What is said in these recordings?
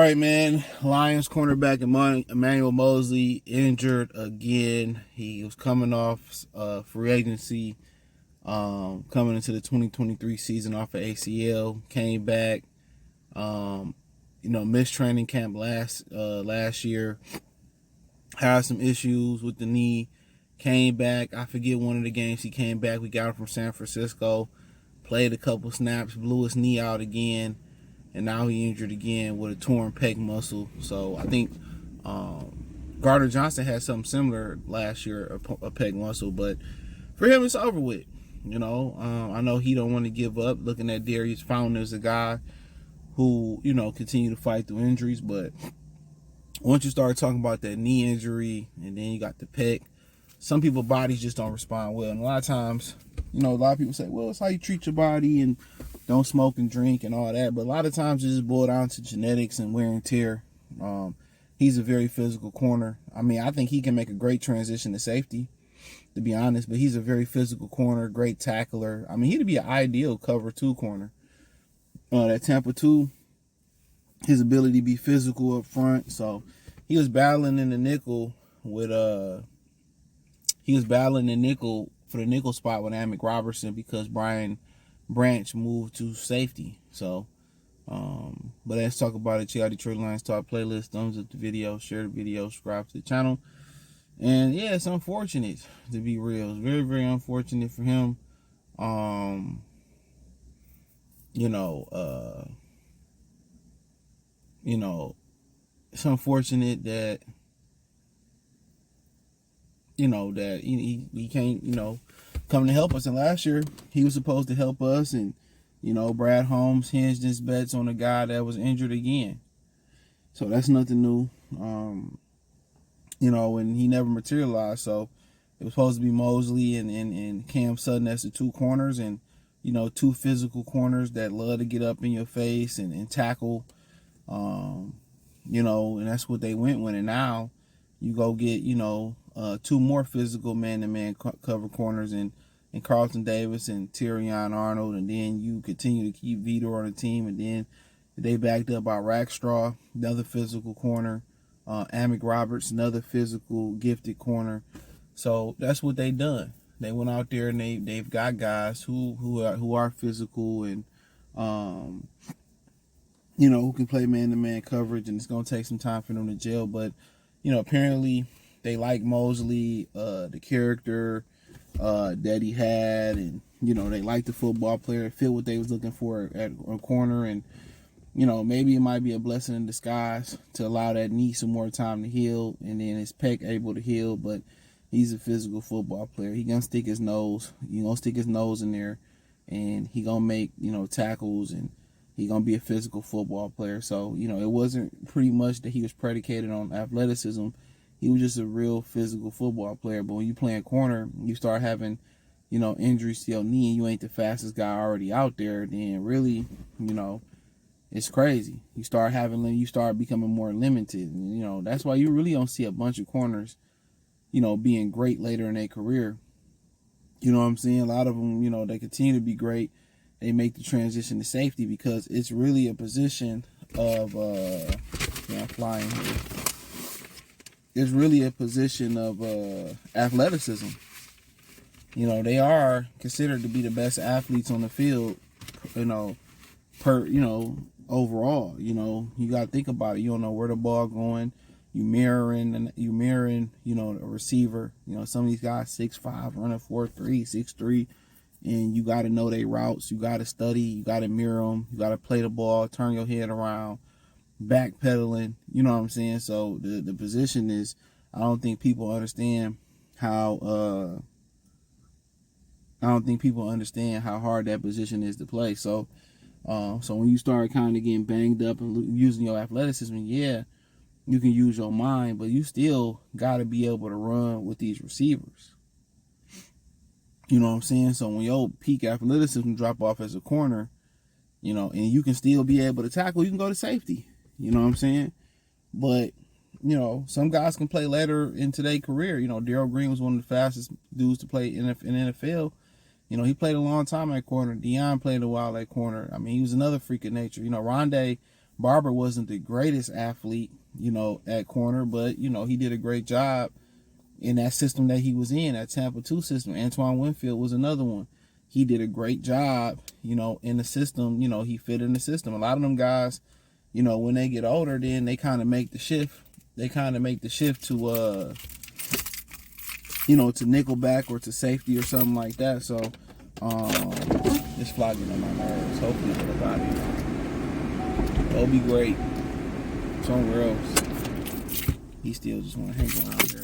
right, man. Lions cornerback Emmanuel Mosley injured again. He was coming off free agency, coming into the 2023 season off of ACL. Came back, missed training camp last year. Had some issues with the knee. Came back. I forget one of the games he came back. We got him from San Francisco. Played a couple snaps, blew his knee out again. And now he injured again with a torn pec muscle. So I think Gardner Johnson had something similar last year, a pec muscle. But for him, it's over with. I know he don't want to give up. Looking at Darius Fountain as a guy who, continue to fight through injuries. But once you start talking about that knee injury and then you got the pec, some people's bodies just don't respond well. And a lot of times, a lot of people say, well, it's how you treat your body and don't smoke and drink and all that. But a lot of times it just boils down to genetics and wear and tear. He's a very physical corner. I mean, I think he can make a great transition to safety, to be honest. But he's a very physical corner, great tackler. I mean, he'd be an ideal cover 2 corner. That Tampa 2, his ability to be physical up front. So he was battling in the nickel with for the nickel spot with Amick Robertson because Brian Branch moved to safety. So, but let's talk about it. Check out Detroit Lions Talk playlist. Thumbs up the video, share the video, subscribe to the channel. And yeah, it's unfortunate, to be real. It's very, very unfortunate for him. It's unfortunate that that he can't, come to help us. And last year, he was supposed to help us. And, Brad Holmes hinged his bets on a guy that was injured again. So that's nothing new. And he never materialized. So it was supposed to be Mosley and Cam Sutton as the 2 corners. And, 2 physical corners that love to get up in your face and tackle. And that's what they went with. And now you go get, 2 more physical man-to-man cover corners and Carlton Davis and Terrion Arnold, and then you continue to keep Vitor on the team, and then they backed up by Rackstraw, another physical corner, Amick Roberts, another physical gifted corner. So that's what they done. They went out there and they've got guys who are physical and who can play man-to-man coverage, and it's gonna take some time for them to gel. But apparently they like Mosley, the character that he had, and they like the football player, fit what they was looking for at a corner. And maybe it might be a blessing in disguise to allow that knee some more time to heal, and then his pec able to heal. But he's a physical football player. He gonna stick his nose in there, and he gonna make tackles, and he gonna be a physical football player. So it wasn't pretty much that he was predicated on athleticism. He was just a real physical football player. But when you playing corner, you start having, injuries to your knee, and you ain't the fastest guy already out there, then really, it's crazy. You start becoming more limited. And, that's why you really don't see a bunch of corners, being great later in their career. You know what I'm saying? A lot of them, they continue to be great. They make the transition to safety because it's really a position of, I'm flying here. It's really a position of athleticism. They are considered to be the best athletes on the field, overall. You got to think about it. You don't know where the ball going. You mirroring, a receiver. Some of these guys 6'5", running 4'3", 6'3", and you got to know their routes. You got to study. You got to mirror them. You got to play the ball, turn your head around, backpedaling. You know what I'm saying? So the position is, I don't think people understand how hard that position is to play. So when you start kind of getting banged up and using your athleticism, yeah, you can use your mind, but you still got to be able to run with these receivers. You know what I'm saying? So when your peak athleticism drop off as a corner, and you can still be able to tackle, you can go to safety. You know what I'm saying? But, some guys can play later into their career. Darrell Green was one of the fastest dudes to play in the NFL. He played a long time at corner. Deion played a while at corner. I mean, he was another freak of nature. Rondé Barber wasn't the greatest athlete, at corner, but, he did a great job in that system that he was in, that Tampa 2 system. Antoine Winfield was another one. He did a great job, in the system. He fit in the system. A lot of them guys, when they get older, then they kind of make the shift. They kind of make the shift to, to nickelback or to safety or something like that. So, this fly getting on my nerves. Hopefully it'll get out of here. It'll be great. Somewhere else. He still just want to hang around here.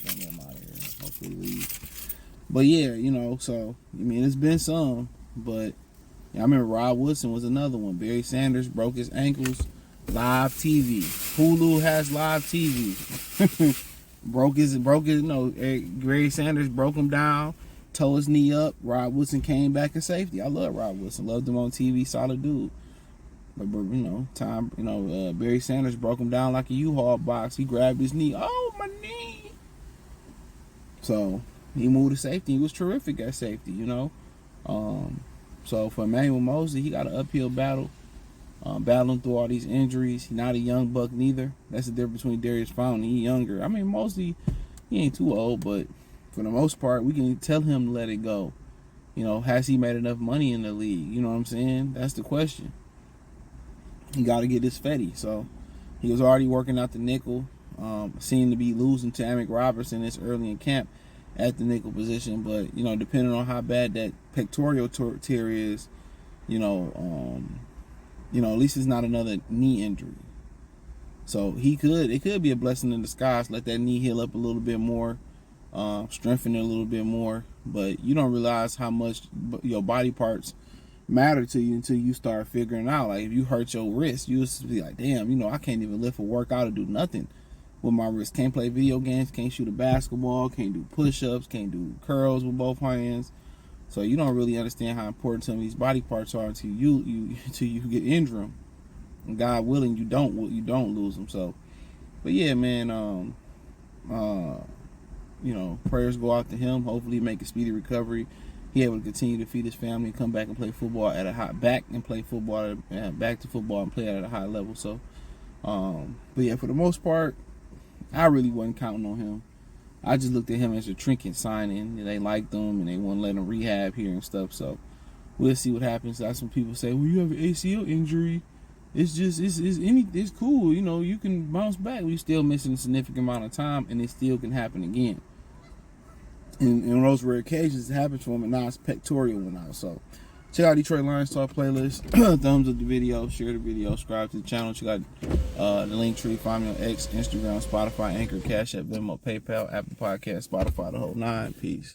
Get him out of here. Hopefully leave. But yeah, so it's been some. But I remember Rod Woodson was another one. Barry Sanders broke his ankles. Live TV. Hulu has live TV. Barry Sanders broke him down, tore his knee up. Rod Woodson came back in safety. I love Rod Woodson. Loved him on TV. Solid dude. But Barry Sanders broke him down like a U-Haul box. He grabbed his knee. Oh, my knee. So he moved to safety. He was terrific at safety, So for Emmanuel Mosley, he got an uphill battle, battling through all these injuries. He's not a young buck neither. That's the difference between Darius Fountain. He's younger. Mosley, he ain't too old, but for the most part, we can tell him to let it go. Has he made enough money in the league? You know what I'm saying? That's the question. He got to get his Fetty. So he was already working out the nickel. Seemed to be losing to Amick Robertson this early in camp at the nickel position. But, depending on how bad that pectoral tear is, at least it's not another knee injury. So it could be a blessing in disguise. Let that knee heal up a little bit more, strengthen it a little bit more. But you don't realize how much your body parts matter to you until you start figuring out. Like if you hurt your wrist, you just be like, damn, I can't even lift or work out or do nothing with my wrist. Can't play video games, can't shoot a basketball, can't do push-ups, can't do curls with both hands. So you don't really understand how important some of these body parts are until you get injured them. And God willing, you don't lose them. So, but yeah, man, prayers go out to him. Hopefully, make a speedy recovery. He able to continue to feed his family and come back and play football at a high back to football and play at a high level. So, but yeah, for the most part, I really wasn't counting on him. I just looked at him as a trinket signing. They liked him and they wouldn't let him rehab here and stuff. So we'll see what happens. That's when people say, well, you have an ACL injury. It's cool. You can bounce back. We're still missing a significant amount of time and it still can happen again. And on those rare occasions, it happens for him, and now it's pectoral now. So check out Detroit Lions Talk playlist. Thumbs up the video, share the video, subscribe to the channel. Check out the link tree. Find me on X, Instagram, Spotify, Anchor, Cash App, Venmo, PayPal, Apple Podcasts, Spotify, the whole nine. Peace.